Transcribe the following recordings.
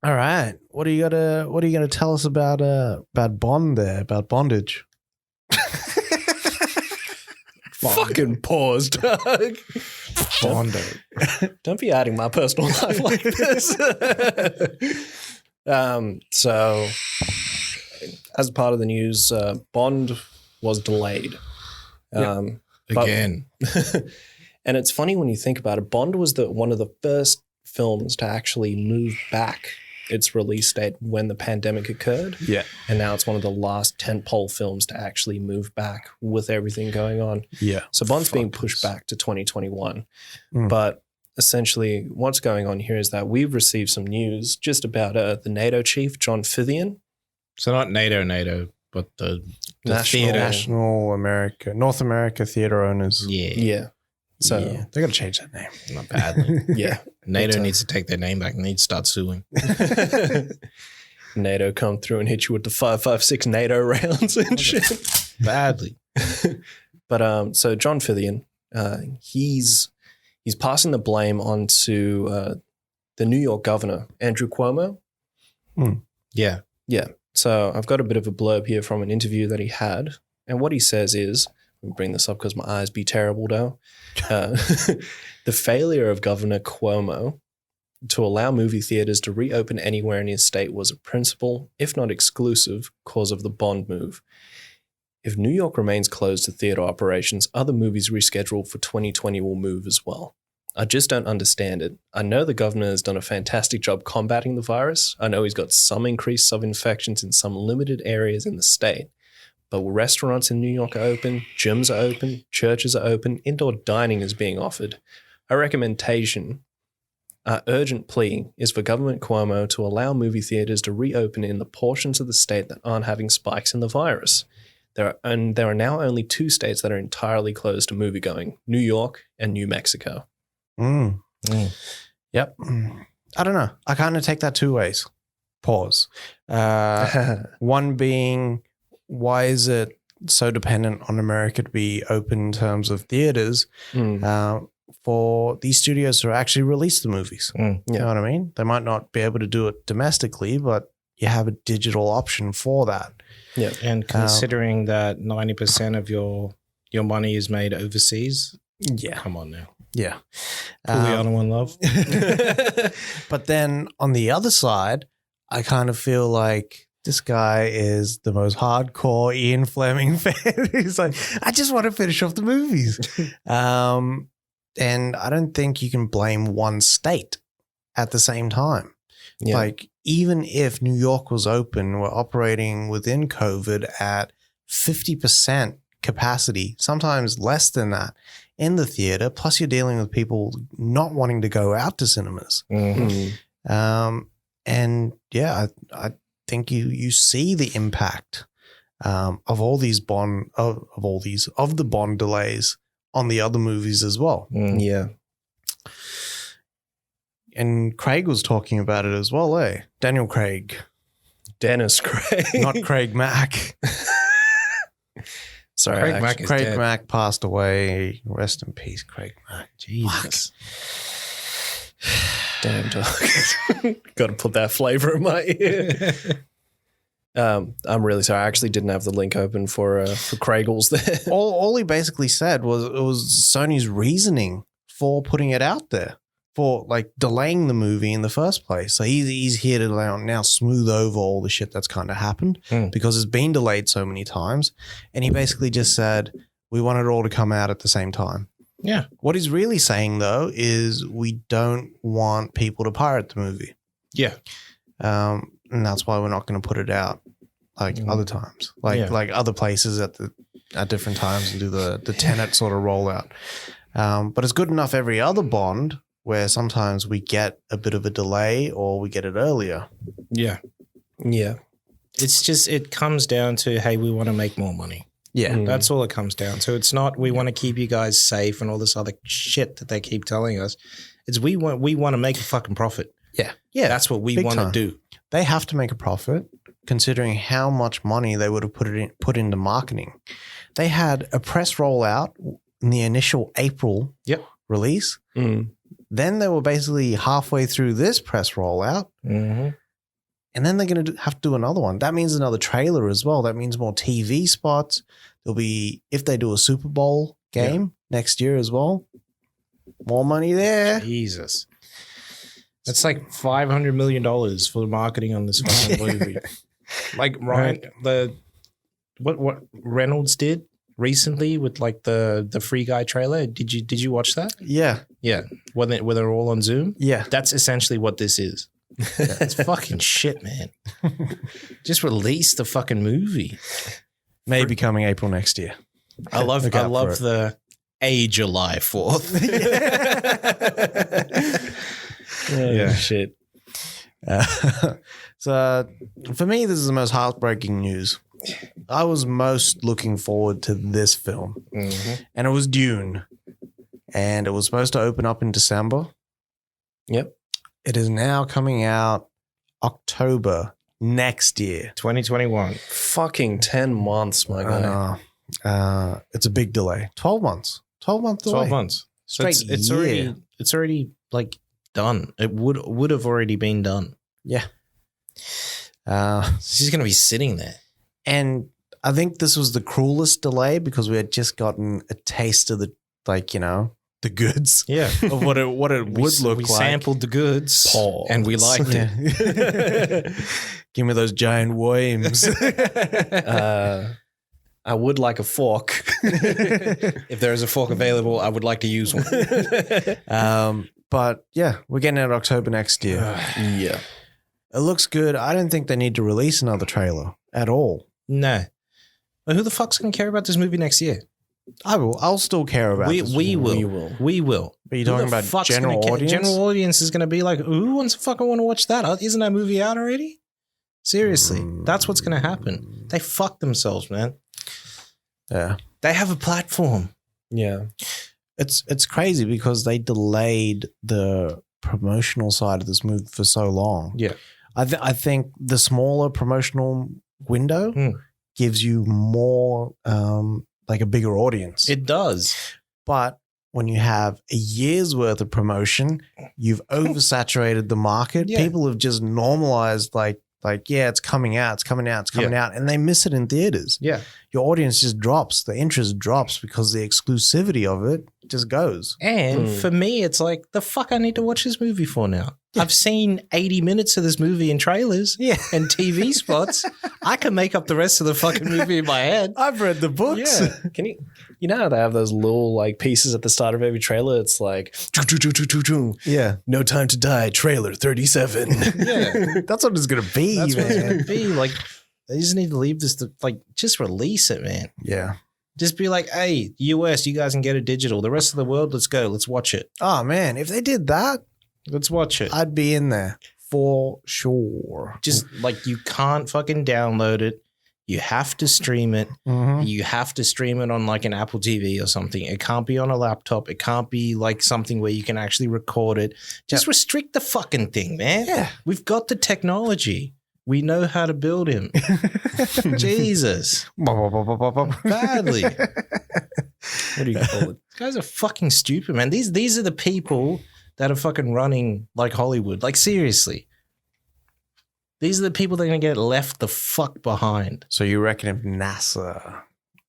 All right. What are you gonna tell us about Bond there, about bondage? Fucking pause, Doug. Bondage. Don't be adding my personal life like this. So, as part of the news, Bond was delayed. Again. And it's funny when you think about it. Bond was one of the first films to actually move back its release date when the pandemic occurred. Yeah. And now it's one of the last tentpole films to actually move back with everything going on. Yeah. So Bond's being pushed back to 2021. Mm. But essentially what's going on here is that we've received some news just about the NATO chief, John Fithian. So not NATO, but the National- theater. North America theater owners. Yeah. Yeah. So Yeah. They got to change that name. Not badly. yeah. NATO But, needs to take their name back and needs to start suing. NATO come through and hit you with the 5.56 NATO rounds and shit. Badly. But so John Fithian, he's passing the blame on to the New York governor, Andrew Cuomo. Yeah. Yeah. So I've got a bit of a blurb here from an interview that he had. And what he says is, let me bring this up because my eyes be terrible though. The failure of Governor Cuomo to allow movie theaters to reopen anywhere in his state was a principal, if not exclusive, cause of the Bond move. If New York remains closed to theater operations, other movies rescheduled for 2020 will move as well. I just don't understand it. I know the governor has done a fantastic job combating the virus. I know he's got some increase of infections in some limited areas in the state. But restaurants in New York are open, gyms are open, churches are open, indoor dining is being offered. A recommendation, urgent plea, is for Governor Cuomo to allow movie theaters to reopen in the portions of the state that aren't having spikes in the virus. There are now only 2 states that are entirely closed to moviegoing, New York and New Mexico. Yep. I don't know. I kind of take that 2 ways. Pause. One being, why is it so dependent on America to be open in terms of theaters for these studios to actually release the movies? You know what I mean? They might not be able to do it domestically, but you have a digital option for that. Yeah. And considering that 90% of your money is made overseas, Yeah. come on now. Yeah. Juliana One Love. But then on the other side, I kind of feel like this guy is the most hardcore Ian Fleming fan. He's like, I just want to finish off the movies. And I don't think you can blame one state at the same time. Yeah. Like, even if New York was open, we're operating within COVID at 50% capacity, sometimes less than that in the theater. Plus, you're dealing with people not wanting to go out to cinemas. And yeah, I think you see the impact of all these of the Bond delays on the other movies as well. Yeah. And Craig was talking about it as well, eh? Daniel Craig, Dennis Craig. not Craig Mack. Sorry, Craig Mack is Craig dead. Mack passed away. Rest in peace, Craig Mack. Jesus. Damn, dog. Got to put that flavor in my ear. I'm really sorry. I actually didn't have the link open for Craigles there. All he basically said was it was Sony's reasoning for putting it out there, for like delaying the movie in the first place. So he's here to now smooth over all the shit that's kind of happened because it's been delayed so many times. And he basically just said, we want it all to come out at the same time. Yeah. What he's really saying, though, is we don't want people to pirate the movie. Yeah. And that's why we're not going to put it out like other times, like other places at different times and do the Tenet sort of rollout. But it's good enough every other Bond where sometimes we get a bit of a delay or we get it earlier. Yeah. Yeah. It's just, it comes down to, hey, we want to make more money. Yeah. That's all it comes down to. It's not we want to keep you guys safe and all this other shit that they keep telling us. It's we want to make a fucking profit. Yeah. Yeah. That's what we Big want to time. do. They have to make a profit considering how much money they would have put into marketing. They had a press rollout in the initial April release. Then they were basically halfway through this press rollout. And then they're going to have to do another one. That means another trailer as well. That means more TV spots. There'll be, if they do a Super Bowl game next year as well, more money there. Jesus. That's like $500 million for the marketing on this fucking movie. Like Ryan, what Reynolds did recently with like the Free Guy trailer. Did you watch that? Yeah. Yeah. When they're all on Zoom. Yeah. That's essentially what this is. It's fucking shit, man. Just release the fucking movie. Maybe coming April next year. I love the a July 4th. Yeah, shit. So for me, this is the most heartbreaking news. I was most looking forward to this film, and it was Dune, and it was supposed to open up in December. Yep. It is now coming out October next year. 2021. Fucking 10 months, my guy. I know. It's a big delay. 12 months. 12 months delay. 12 months. So Straight it's already like done. It would have already been done. Yeah. She's going to be sitting there. And I think this was the cruelest delay because we had just gotten a taste of the, like, you know, the goods. Yeah. Of what it would look we like. sampled the goods and we liked it. Give me those giant worms. I would like a fork. If there is a fork available, I would like to use one. But yeah, we're getting it October next year. Yeah. It looks good. I don't think they need to release another trailer at all. No. But who the fuck's going to care about this movie next year? I will. I'll still care about this. We will. But you're talking about general audience? General audience is going to be like, who wants to fucking want to watch that? Isn't that movie out already? Seriously. That's what's going to happen. They fuck themselves, man. Yeah. They have a platform. Yeah. It's crazy because they delayed the promotional side of this movie for so long. Yeah. I think the smaller promotional window gives you more, like a bigger audience. It does. But when you have a year's worth of promotion, you've oversaturated the market. Yeah. People have just normalized like, yeah, it's coming out, and they miss it in theaters. Yeah. Your audience just drops. The interest drops because the exclusivity of it just goes. And for me, it's like, the fuck I need to watch this movie for now? Yeah. I've seen 80 minutes of this movie in trailers and TV spots. I can make up the rest of the fucking movie in my head. I've read the books. Yeah. Can you know how they have those little like pieces at the start of every trailer? It's like, Yeah. no time to die, trailer 37. Yeah. That's what it's going to be, That's what it's man. going to be. Like, they just need to leave this to, like, just release it, man. Yeah. Just be like, hey, US, you guys can get it digital. The rest of the world, let's go. Let's watch it. Oh, man. If they did that, Let's watch it. I'd be in there for sure. Just like, you can't fucking download it. You have to stream it. Mhm. You have to stream it on like an Apple TV or something. It can't be on a laptop. It can't be like something where you can actually record it. Just restrict the fucking thing, man. Yeah. We've got the technology. We know how to build him. Jesus. Badly. What do you call it? These guys are fucking stupid, man. These are the people that are fucking running like Hollywood. Like, seriously. These are the people that are going to get left the fuck behind. So you reckon if NASA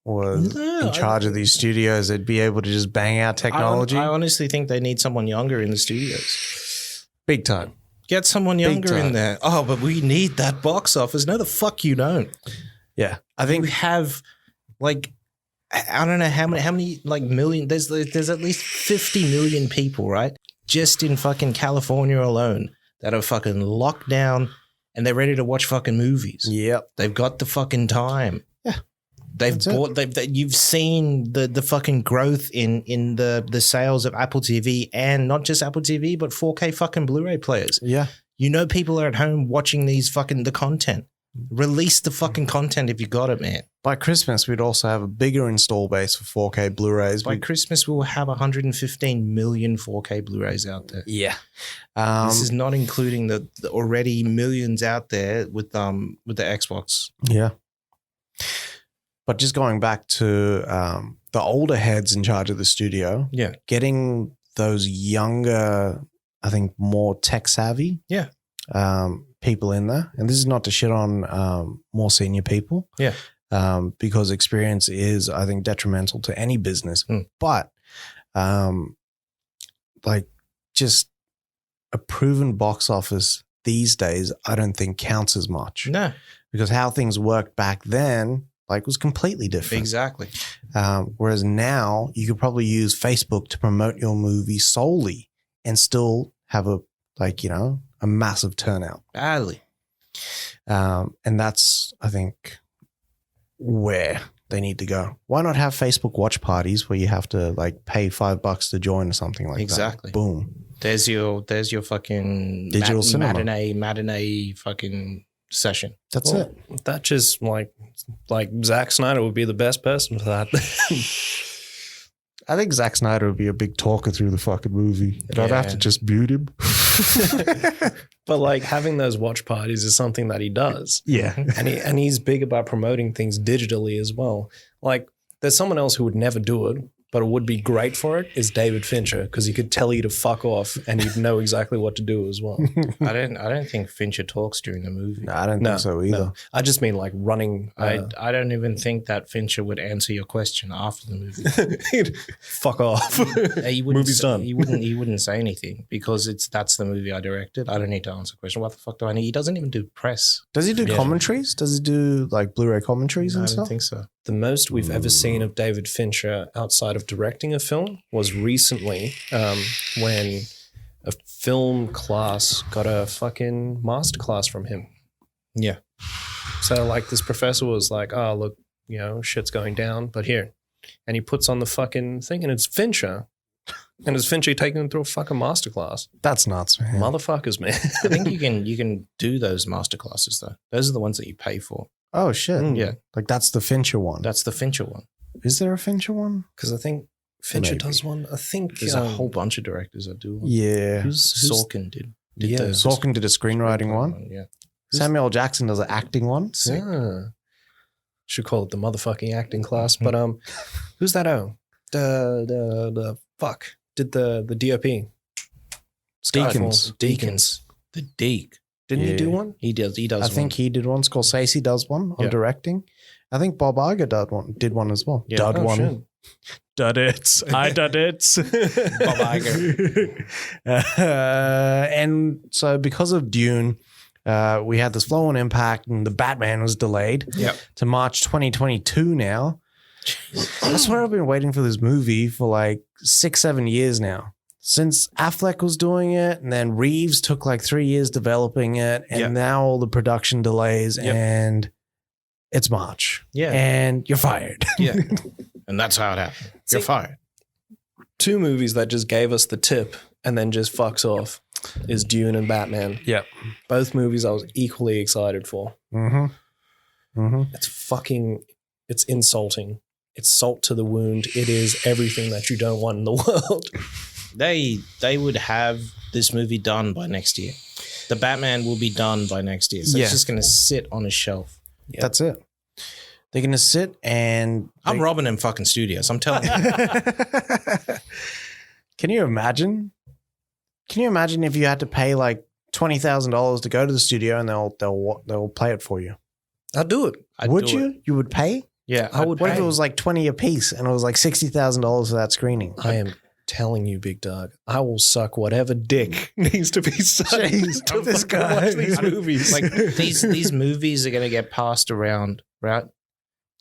was No, in charge of these studios, they'd be able to just bang out technology? I honestly think they need someone younger in the studios. Big time. Get someone younger time. in there. Oh, but we need that box office. No, the fuck you don't. Yeah. I think We have like, I don't know how many like million. There's at least 50 million people, right? Just in fucking California alone that are fucking locked down and they're ready to watch fucking movies. Yep. They've got the fucking time. Yeah. They've That's it. you've seen the fucking growth in the sales of Apple TV, and not just Apple TV, but 4K fucking Blu-ray players. Yeah. You know, people are at home watching these fucking the content. Release the fucking content if you got it, man. By Christmas, we'd also have a bigger install base for 4K Blu-rays. By Christmas, we'll have 115 million 4K Blu-rays out there. Yeah. This is not including the already millions out there with the Xbox. Yeah. But just going back to the older heads in charge of the studio, Yeah. getting those younger, I think more tech savvy, people in there, and this is not to shit on more senior people. Yeah. Because experience is, I think, detrimental to any business. But like just a proven box office these days, I don't think counts as much. No. Because how things worked back then, like, was completely different. Exactly. Whereas now you could probably use Facebook to promote your movie solely and still have a massive turnout. Badly. And that's, I think, where they need to go. Why not have Facebook watch parties where you have to like pay $5 to join or something like Exactly. that? Boom. There's your fucking Digital cinema. matinee fucking session. That's it. That just like Zack Snyder would be the best person for that. I think Zack Snyder would be a big talker through the fucking movie. And I'd have to just mute him. But like having those watch parties is something that he does. Yeah. And he's big about promoting things digitally as well. Like there's someone else who would never do it, but it would be great for it, is David Fincher, because he could tell you to fuck off and he'd know exactly what to do as well. I don't think Fincher talks during the movie. No, I don't think so either. No. I just mean like running. I don't even think that Fincher would answer your question after the movie. Fuck off. Movie's done. He wouldn't say anything because that's the movie I directed. I don't need to answer a question. What the fuck do I need? He doesn't even do press. Does he do commentaries? Does he do like Blu-ray commentaries and I stuff? don't think so. The most we've ever seen of David Fincher outside of directing a film was recently when a film class got a fucking masterclass from him. Yeah. So like this professor was like, oh, look, shit's going down, but here. And he puts on the fucking thing and it's Fincher. And it's Fincher taking him through a fucking masterclass. That's nuts, man. Motherfuckers, man. I think you can do those masterclasses though. Those are the ones that you pay for. Oh, shit. Yeah. Like that's the Fincher one. That's the Fincher one. Is there a Fincher one? Because I think Fincher Maybe. does one. I think There's a whole bunch of directors that do one. Yeah. Sorkin did Yeah. those. Sorkin did a screenwriting one. Yeah. Samuel Jackson does an acting one. Sick. Should call it the motherfucking acting class. But who's that? Oh, the fuck did the DOP? Deakins. The Deke. Didn't he do one? He does. I think he did one. Scorsese does one on directing. I think Bob Iger did one as well. Yeah. Dud Oh, one. shit. Dud it. I dud it. Bob Iger. And so because of Dune, we had this flow-on impact and the Batman was delayed to March 2022 now. I swear I've been waiting for this movie for like 6-7 years now. Since Affleck was doing it, and then Reeves took like 3 years developing it, and now all the production delays, and it's March. Yeah. And you're fired. Yeah. And that's how it happened. You're fired. 2 movies that just gave us the tip and then just fucks off is Dune and Batman. Yep. Both movies I was equally excited for. It's insulting. It's salt to the wound. It is everything that you don't want in the world. They would have this movie done by next year. The Batman will be done by next year. So it's just going to sit on a shelf. Yep. That's it. They're going to sit and... I'm robbing them fucking studios. I'm telling you. Can you imagine? Can you imagine if you had to pay like $20,000 to go to the studio and they'll play it for you? I'll do it. Would you? You would pay? Yeah. I would What pay. if it was like 20 a piece and it was like $60,000 for that screening? I am telling you, Big Dog, I will suck whatever dick needs to be sucked. Jeez, to this fucking guy. watch these movies. Like these movies are going to get passed around, right?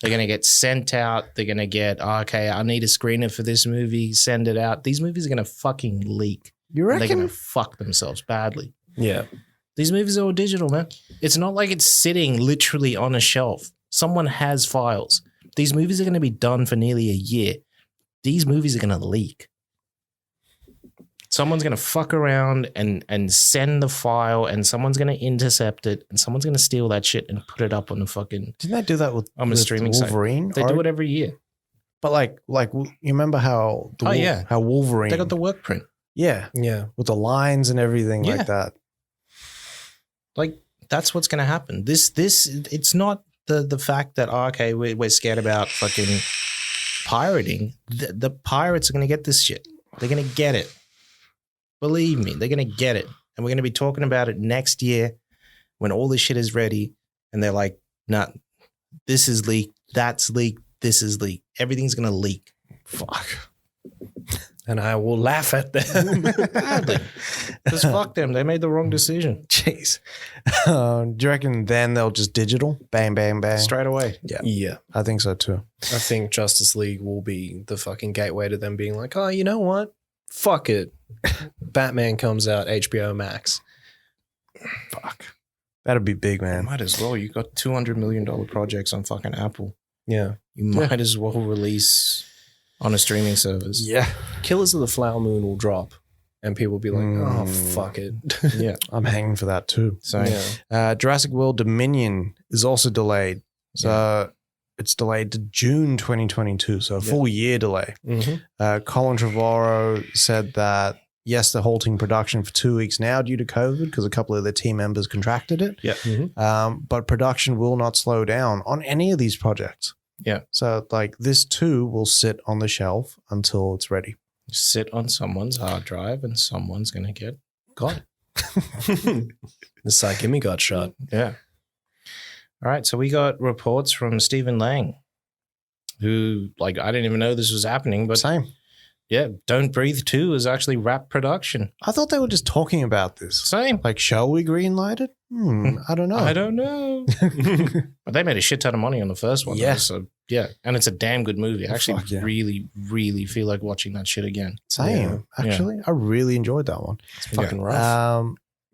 They're going to get sent out. They're going to get, okay, I need a screener for this movie. Send it out. These movies are going to fucking leak. You They're reckon? going to fuck themselves badly. Yeah. These movies are all digital, man. It's not like it's sitting literally on a shelf. Someone has files. These movies are going to be done for nearly a year. These movies are going to leak. Someone's going to fuck around and send the file, and someone's going to intercept it, and someone's going to steal that shit and put it up on the fucking... Didn't they do that with On a streaming site. Wolverine? They do it every year. But like you remember how how Wolverine... They got the work print. Yeah. Yeah. With the lines and everything Yeah. like that. Like, that's what's going to happen. This it's not the fact that, okay, we're scared about fucking pirating. The pirates are going to get this shit. They're going to get it. Believe me, they're going to get it. And we're going to be talking about it next year when all this shit is ready and they're like, nah, this is leaked, that's leaked, this is leaked. Everything's going to leak. Fuck. And I will laugh at them. Badly. Just fuck them. They made the wrong decision. Jeez. Do you reckon then they'll just digital? Bang, bang, bang. Straight away. Yeah. I think so too. I think Justice League will be the fucking gateway to them being like, oh, you know what? Fuck it. Batman comes out, HBO Max. Fuck. That'd be big, man. Might as well. You got $200 million projects on fucking Apple. Yeah. You might as well release on a streaming service. Yeah. Killers of the Flower Moon will drop and people will be like, oh, fuck it. Yeah. I'm hanging for that too. So Yeah. Jurassic World Dominion is also delayed. So it's delayed to June 2022. So a full year delay. Mhm. Colin Trevorrow said that, yes, they're halting production for 2 weeks now due to COVID because a couple of their team members contracted it. yeah. Mhm. But production will not slow down on any of these projects. Yeah. So like this too will sit on the shelf until it's ready. Sit on someone's hard drive and someone's going to get got. It's like, give me gut shot. Yeah. All right. So we got reports from Stephen Lang, who, like, I didn't even know this was happening, but Same. yeah, Don't Breathe 2 is actually wrapped production. I thought they were just talking about this. Same. Like, shall we greenlight it? I don't know. I don't know. But they made a shit ton of money on the first one. Yeah. Though, so yeah. And it's a damn good movie. I actually Fuck yeah. really, really feel like watching that shit again. Same. Yeah. Actually, I really enjoyed that one. It's fucking rough.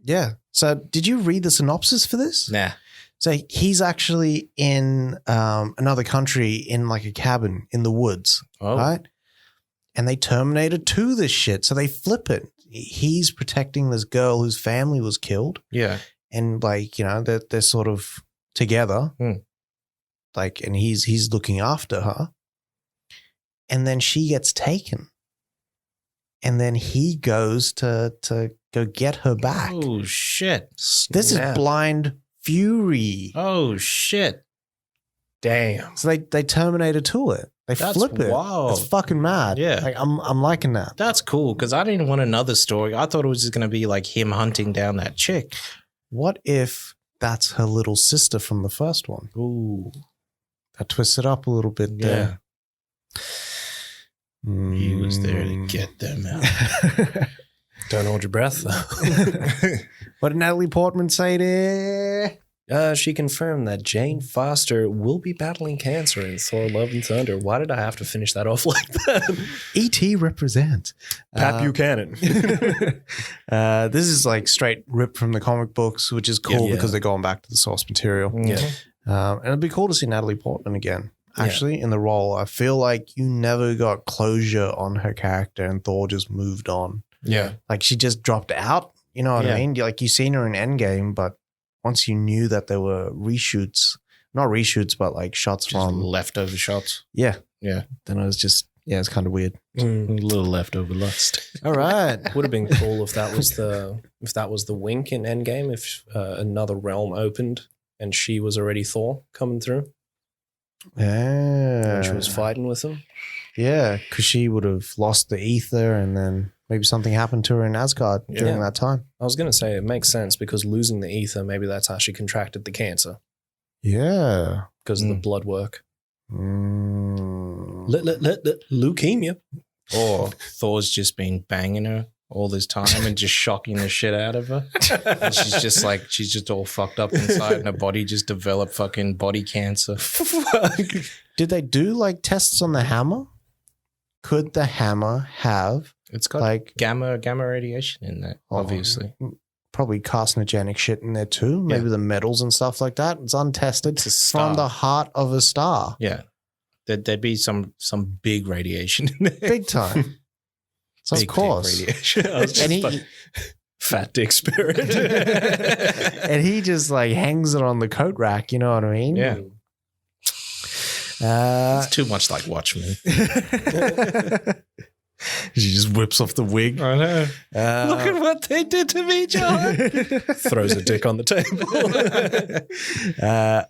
Yeah. So did you read the synopsis for this? Nah. So he's actually in another country in like a cabin in the woods, Oh. right? And they Terminator 2 this shit. So they flip it. He's protecting this girl whose family was killed. Yeah. And like, you know, they're sort of together. Like, and he's looking after her. And then she gets taken. And then he goes to go get her back. Oh, shit. This is Snap. blind fury. Oh, shit. Damn. So they Terminator 2 it. They That's flip it. wild. It's fucking mad. Yeah. Like I'm liking that. That's cool because I didn't want another story. I thought it was just going to be like him hunting down that chick. What if that's her little sister from the first one? Ooh. That twists it up a little bit there. He was there to get them out. Don't hold your breath, though. What did Natalie Portman say there? She confirmed that Jane Foster will be battling cancer in Thor Love and Thunder. Why did I have to finish that off like that? E.T. represent. Pat Buchanan. This is like straight ripped from the comic books, which is cool Yeah. because they're going back to the source material. Yeah. And it'd be cool to see Natalie Portman again, actually, in the role. I feel like you never got closure on her character and Thor just moved on. Yeah. Like she just dropped out. You know what I mean? Like you seen her in Endgame, but once you knew that there were reshoots, not reshoots, but like shots Just from leftover shots. Yeah. Yeah. Then it was just, it's kind of weird. A little leftover lust. All right. Would have been cool if that was the wink in Endgame. If another realm opened and she was already Thor coming through, Yeah. and she was fighting with him. Yeah, because she would have lost the ether and then maybe something happened to her in Asgard during that time. I was going to say it makes sense because losing the ether, maybe that's how she contracted the cancer Yeah. because of the blood work. Mm. Leukemia. Or Thor's just been banging her all this time and just shocking the shit out of her. And she's just all fucked up inside and her body just developed fucking body cancer. Did they do like tests on the hammer? Could the hammer have It's got like gamma radiation in there, obviously. probably carcinogenic shit in there too? Maybe the metals and stuff like that. It's untested It's a star. from the heart of a star. Yeah. There'd be some big radiation in there. Big time. So of Big dick course. radiation. I was just And he, fucking- Fat dick spirit. and he just like hangs it on the coat rack, you know what I mean? Yeah. It's It's too much like Watchmen. She just whips off the wig. I know. Look at what they did to me, John. Throws a dick on the table.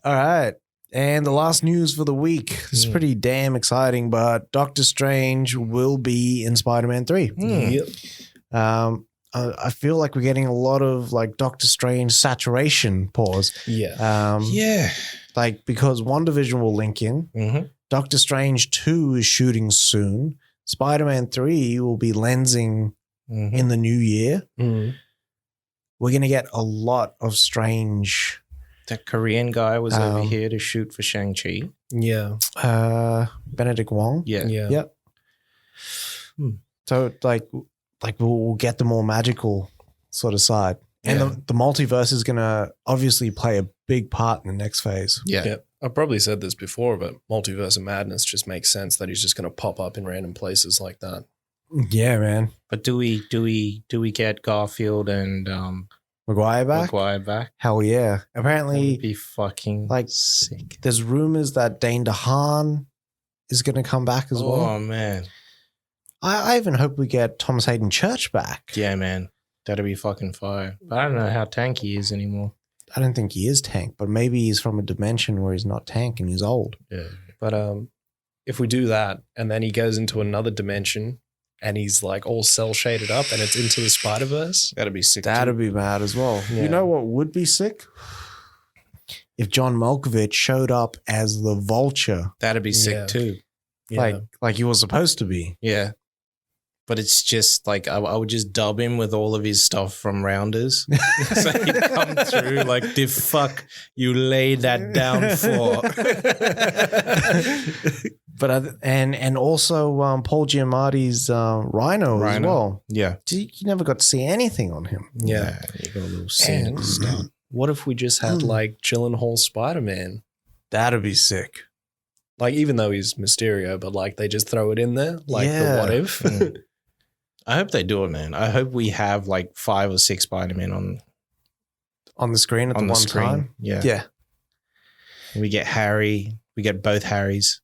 All right. And the last news for the week. This is pretty damn exciting, but Doctor Strange will be in Spider-Man 3. Yep. I feel like we're getting a lot of like Doctor Strange saturation. Pause. Yeah. Yeah. Like because WandaVision will link in. Mm-hmm. Doctor Strange 2 is shooting soon. Spider-Man 3 will be lensing in the new year. Mm. We're going to get a lot of Strange. That Korean guy was over here to shoot for Shang-Chi. Yeah. Benedict Wong. Yeah. Yeah. Yep. So like we'll get the more magical sort of side. And Yeah. the multiverse is going to obviously play a big part in the next phase. Yeah. Yeah. I've probably said this before, but Multiverse of Madness just makes sense that he's just going to pop up in random places like that. Yeah, man. But do we get Garfield and Maguire back? Maguire back? Hell yeah. That would Apparently, be fucking like, sick. there's rumors that Dane DeHaan is going to come back as well. Oh man. I even hope we get Thomas Hayden Church back. Yeah, man. That'd be fucking fire. But I don't know how tanky he is anymore. I don't think he is Tank, but maybe he's from a dimension where he's not Tank and he's old. Yeah. But if we do that and then he goes into another dimension and he's like all cell shaded up and it's into the Spider-Verse, that'd be sick. That'd be mad as well. Yeah. You know what would be sick? If John Malkovich showed up as the Vulture, That'd be sick Yeah. too. Yeah. like he was supposed to be. Yeah. But it's just like I would just dub him with all of his stuff from Rounders. So he'd come through like the fuck you laid that down for. But and also Paul Giamatti's Rhino as Rhino. well. Yeah. You never got to see anything on him. Yeah. You got a little scene at the start. What if we just had like Gyllenhaal Spider-Man? That'd be sick. Like, even though he's Mysterio, but like they just throw it in there, like Yeah. the what if. I hope they do it, man. I hope we have like 5 or 6 Spider-Man On the screen at on the the one screen. time. Yeah. Yeah. We get Harry. We get both Harrys,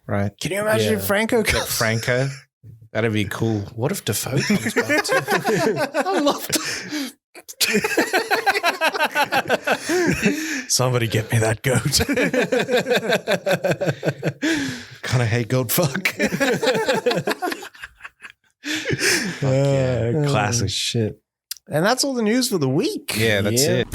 right? Can you imagine Yeah. if Franco Get comes? Franco. That'd be cool. What if Defoe comes back too? I love Somebody get me that goat. Kind of hate gold fuck. Classic. Shit. And that's all the news for the week. Yeah, that's Yeah. it.